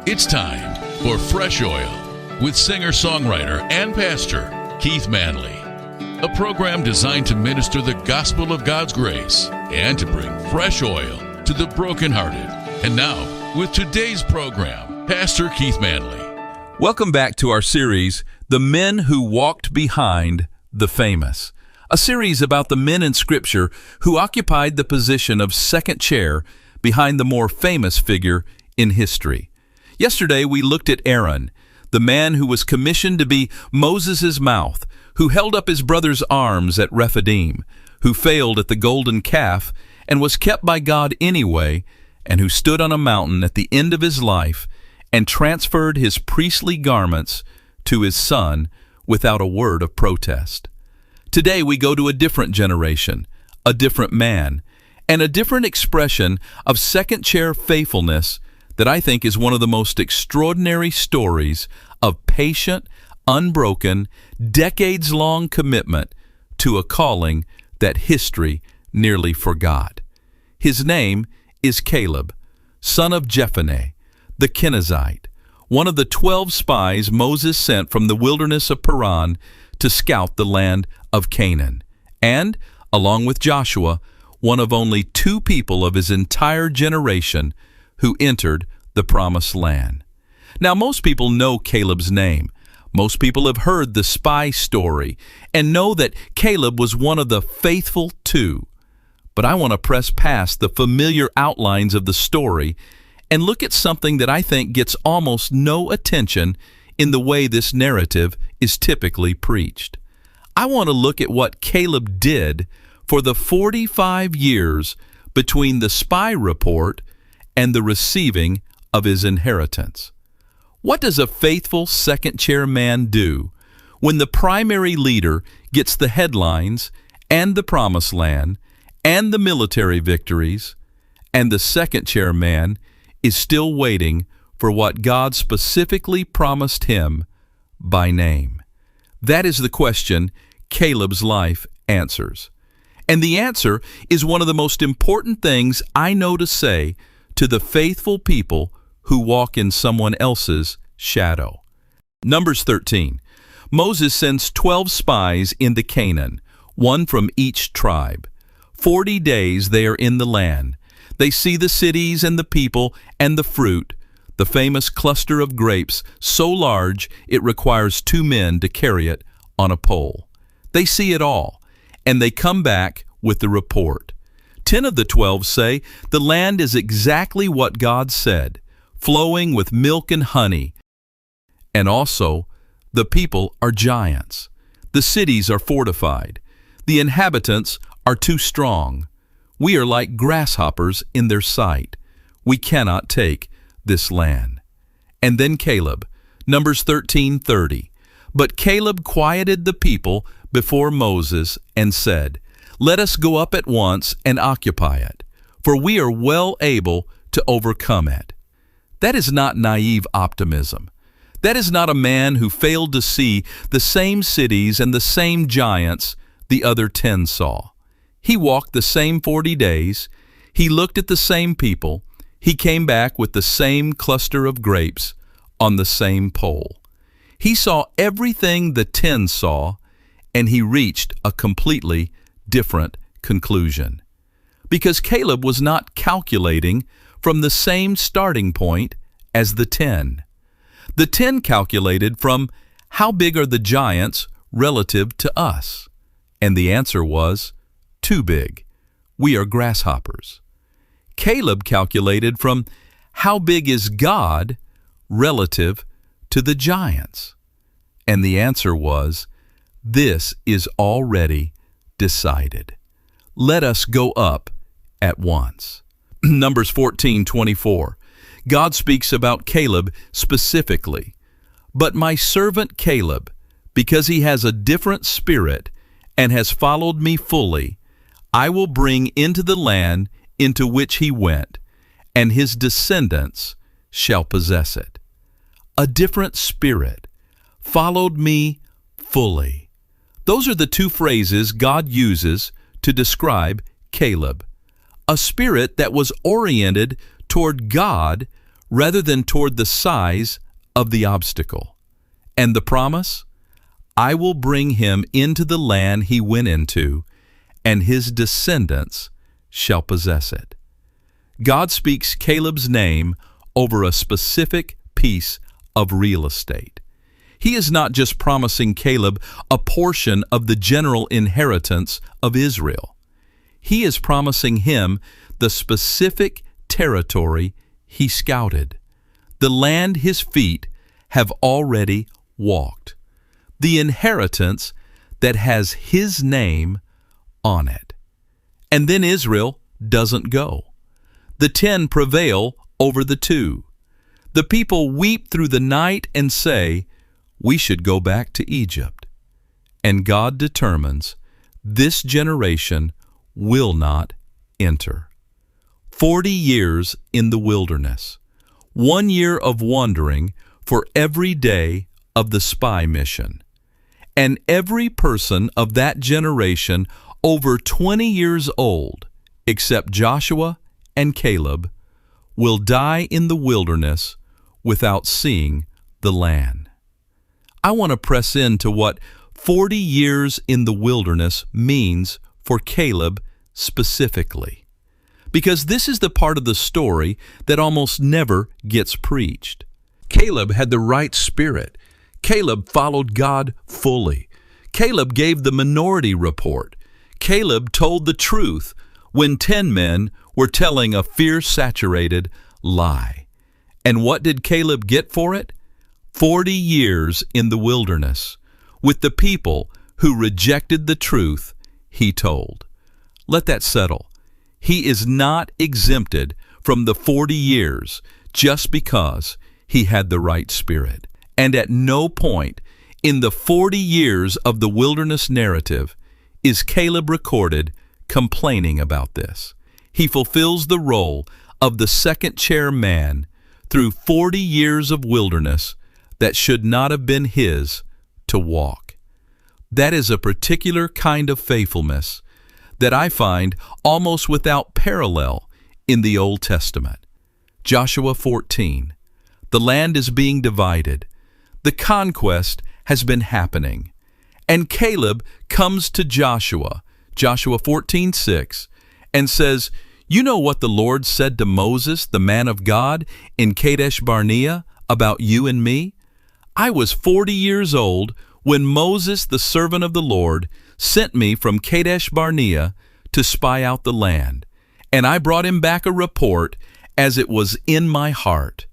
It's time for Fresh Oil with singer-songwriter and pastor Keith Manley, a program designed to minister the gospel of God's grace and to bring fresh oil to the brokenhearted. And now, with today's program, Pastor Keith Manley. Welcome back to our series, The Men Who Walked Behind the Famous, a series about the men in Scripture who occupied the position of second chair behind the more famous figure in history. Yesterday, we looked at Aaron, the man who was commissioned to be Moses' mouth, who held up his brother's arms at Rephidim, who failed at the golden calf and was kept by God anyway, and who stood on a mountain at the end of his life and transferred his priestly garments to his son without a word of protest. Today, we go to a different generation, a different man, and a different expression of second chair faithfulness that I think is one of the most extraordinary stories of patient, unbroken, decades-long commitment to a calling that history nearly forgot. His name is Caleb, son of Jephunneh, the Kenizzite, one of the 12 spies Moses sent from the wilderness of Paran to scout the land of Canaan, and, along with Joshua, one of only 2 people of his entire generation who entered the Promised Land. Now, most people know Caleb's name. Most people have heard the spy story and know that Caleb was one of the faithful 2. But I want to press past the familiar outlines of the story and look at something that I think gets almost no attention in the way this narrative is typically preached. I want to look at what Caleb did for the 45 years between the spy report and the receiving of his inheritance. What does a faithful second-chair man do when the primary leader gets the headlines and the Promised Land and the military victories, and the second-chair man is still waiting for what God specifically promised him by name? That is the question Caleb's life answers. And the answer is one of the most important things I know to say to the faithful people who walk in someone else's shadow. Numbers 13. Moses sends 12 spies into Canaan, 1 from each tribe. 40 days they are in the land. They see the cities and the people and the fruit, the famous cluster of grapes so large it requires 2 men to carry it on a pole. They see it all, and they come back with the report. 10 of the 12 say the land is exactly what God said, flowing with milk and honey. And also, the people are giants. The cities are fortified. The inhabitants are too strong. We are like grasshoppers in their sight. We cannot take this land. And then Caleb, Numbers 13:30. But Caleb quieted the people before Moses and said, "Let us go up at once and occupy it, for we are well able to overcome it." That is not naive optimism. That is not a man who failed to see the same cities and the same giants the other 10 saw. He walked the same 40 days. He looked at the same people. He came back with the same cluster of grapes on the same pole. He saw everything the 10 saw, and he reached a completely different conclusion. Because Caleb was not calculating from the same starting point as the 10. The 10 calculated from how big are the giants relative to us? And the answer was, too big. We are grasshoppers. Caleb calculated from how big is God relative to the giants? And the answer was, this is already decided. Let us go up at once. Numbers 14:24. God speaks about Caleb specifically. But my servant Caleb, because he has a different spirit and has followed me fully, I will bring into the land into which he went, and his descendants shall possess it. A different spirit, followed me fully. Those are the 2 phrases God uses to describe Caleb. A spirit that was oriented toward God rather than toward the size of the obstacle. And the promise? I will bring him into the land he went into, and his descendants shall possess it. God speaks Caleb's name over a specific piece of real estate. He is not just promising Caleb a portion of the general inheritance of Israel. He is promising him the specific territory he scouted, the land his feet have already walked, the inheritance that has his name on it. And then Israel doesn't go. The 10 prevail over the 2. The people weep through the night and say, we should go back to Egypt. And God determines this generation will not enter. 40 years in the wilderness, 1 year of wandering for every day of the spy mission. And every person of that generation over 20 years old, except Joshua and Caleb, will die in the wilderness without seeing the land. I want to press into what 40 years in the wilderness means for Caleb specifically, because this is the part of the story that almost never gets preached. Caleb had the right spirit. Caleb followed God fully. Caleb gave the minority report. Caleb told the truth when 10 men were telling a fear-saturated lie. And what did Caleb get for it? 40 years in the wilderness with the people who rejected the truth he told. Let that settle. He is not exempted from the 40 years just because he had the right spirit. And at no point in the 40 years of the wilderness narrative is Caleb recorded complaining about this. He fulfills the role of the second chair man through 40 years of wilderness that should not have been his to walk. That is a particular kind of faithfulness that I find almost without parallel in the Old Testament. Joshua 14. The land is being divided. The conquest has been happening. And Caleb comes to Joshua, Joshua 14:6, and says, you know what the Lord said to Moses, the man of God, in Kadesh Barnea about you and me? I was 40 years old when Moses, the servant of the Lord, sent me from Kadesh Barnea to spy out the land. And I brought him back a report as it was in my heart.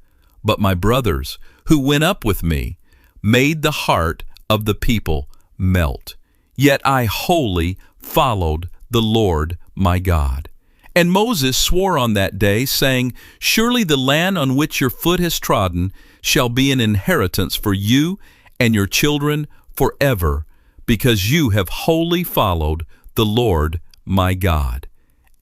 But my brothers, who went up with me, made the heart of the people melt. Yet I wholly followed the Lord my God. And Moses swore on that day, saying, surely the land on which your foot has trodden shall be an inheritance for you and your children forever, because you have wholly followed the Lord my God.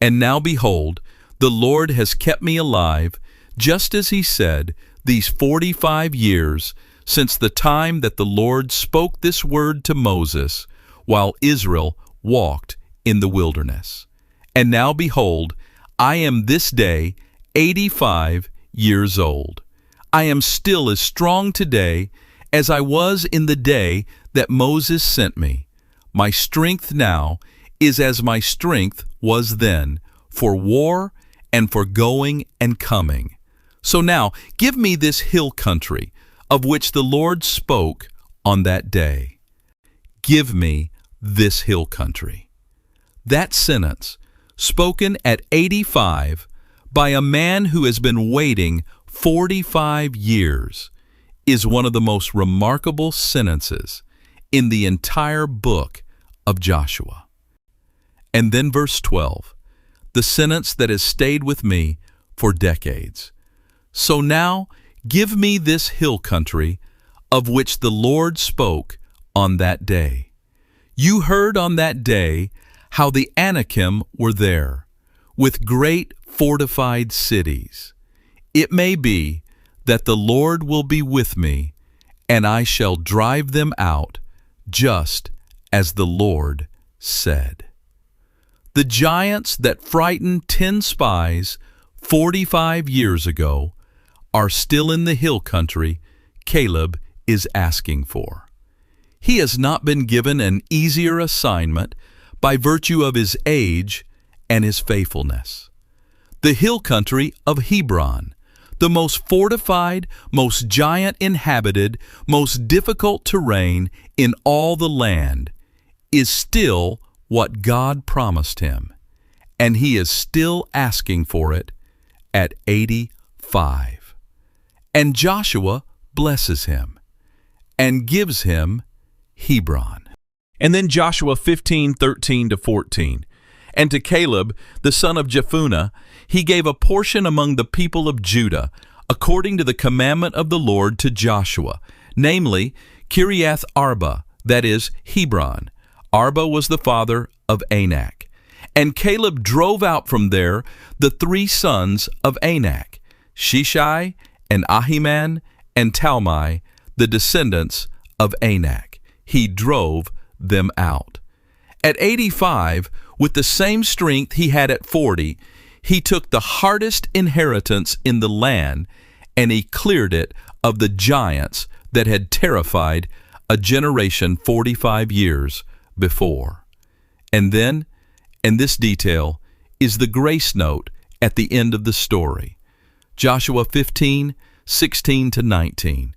And now behold, the Lord has kept me alive, just as he said, these 45 years since the time that the Lord spoke this word to Moses, while Israel walked in the wilderness. And now behold, I am this day 85 years old. I am still as strong today as I was in the day that Moses sent me. My strength now is as my strength was then, for war and for going and coming. So now give me this hill country of which the Lord spoke on that day. Give me this hill country. That sentence, spoken at 85 by a man who has been waiting 45 years, is one of the most remarkable sentences in the entire book of Joshua. And then verse 12, the sentence that has stayed with me for decades. So now give me this hill country of which the Lord spoke on that day. You heard on that day how the Anakim were there, with great fortified cities. It may be that the Lord will be with me, and I shall drive them out, just as the Lord said. The giants that frightened 10 spies 45 years ago are still in the hill country Caleb is asking for. He has not been given an easier assignment by virtue of his age and his faithfulness. The hill country of Hebron, the most fortified, most giant inhabited, most difficult terrain in all the land, is still what God promised him, and he is still asking for it at 85. And Joshua blesses him and gives him Hebron. And then Joshua 15:13-14. And to Caleb, the son of Jephunneh, he gave a portion among the people of Judah, according to the commandment of the Lord to Joshua, namely Kiriath Arba, that is, Hebron. Arba was the father of Anak. And Caleb drove out from there the 3 sons of Anak, Shishai and Ahiman and Talmai, the descendants of Anak. He drove them out. At 85, with the same strength he had at 40, he took the hardest inheritance in the land, and he cleared it of the giants that had terrified a generation 45 years before. And then, and this detail is the grace note at the end of the story. Joshua 15:16-19.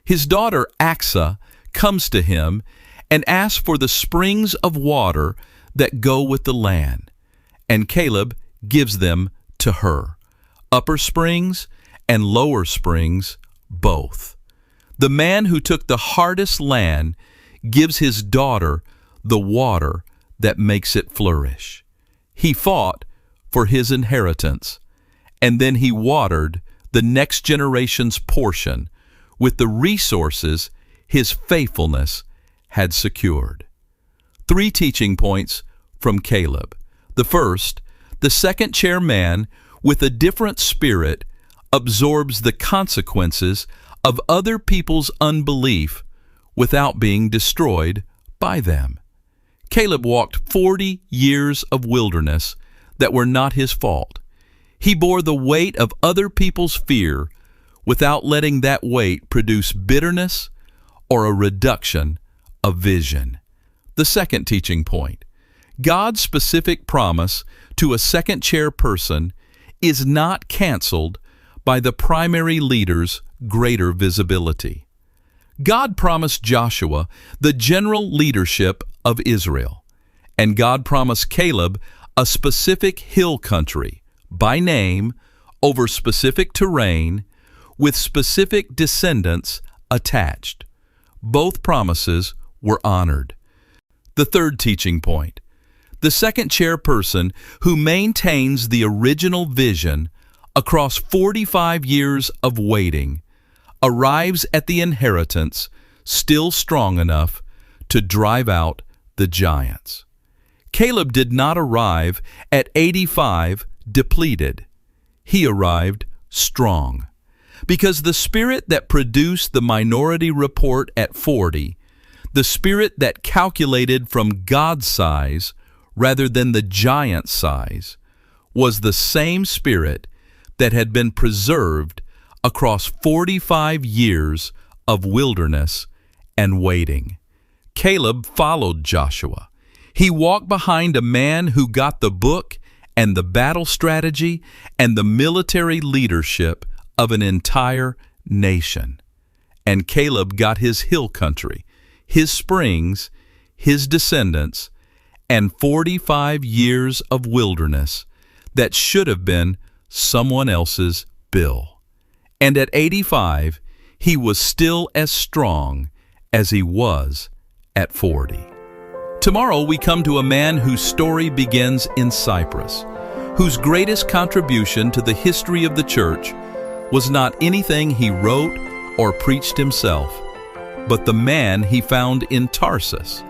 His daughter Achsah comes to him and asks for the springs of water that go with the land, and Caleb gives them to her, upper springs and lower springs both. The man who took the hardest land gives his daughter the water that makes it flourish. He fought for his inheritance, and then he watered the next generation's portion with the resources his faithfulness had secured. 3 teaching points from Caleb. The first, the second chair man with a different spirit absorbs the consequences of other people's unbelief without being destroyed by them. Caleb walked 40 years of wilderness that were not his fault. He bore the weight of other people's fear without letting that weight produce bitterness or a reduction of vision. The second teaching point, God's specific promise to a second chair person is not canceled by the primary leader's greater visibility. God promised Joshua the general leadership of Israel, and God promised Caleb a specific hill country by name over specific terrain with specific descendants attached. Both promises were honored. The third teaching point, the second chair person who maintains the original vision across 45 years of waiting arrives at the inheritance still strong enough to drive out the giants. Caleb did not arrive at 85 depleted. He arrived strong, because the spirit that produced the minority report at 40, the spirit that calculated from God's size rather than the giant size, was the same spirit that had been preserved across 45 years of wilderness and waiting. Caleb followed Joshua. He walked behind a man who got the book and the battle strategy and the military leadership of an entire nation. And Caleb got his hill country, his springs, his descendants, and 45 years of wilderness that should have been someone else's bill. And at 85, he was still as strong as he was at 40. Tomorrow we come to a man whose story begins in Cyprus, whose greatest contribution to the history of the church was not anything he wrote or preached himself, but the man he found in Tarsus.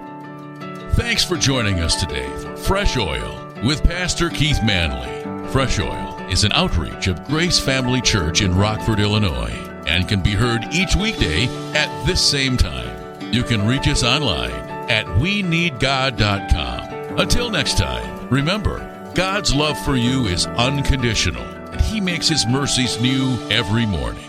Thanks for joining us today for Fresh Oil with Pastor Keith Manley. Fresh Oil is an outreach of Grace Family Church in Rockford, Illinois, and can be heard each weekday at this same time. You can reach us online at weneedgod.com. Until next time, remember, God's love for you is unconditional, and He makes His mercies new every morning.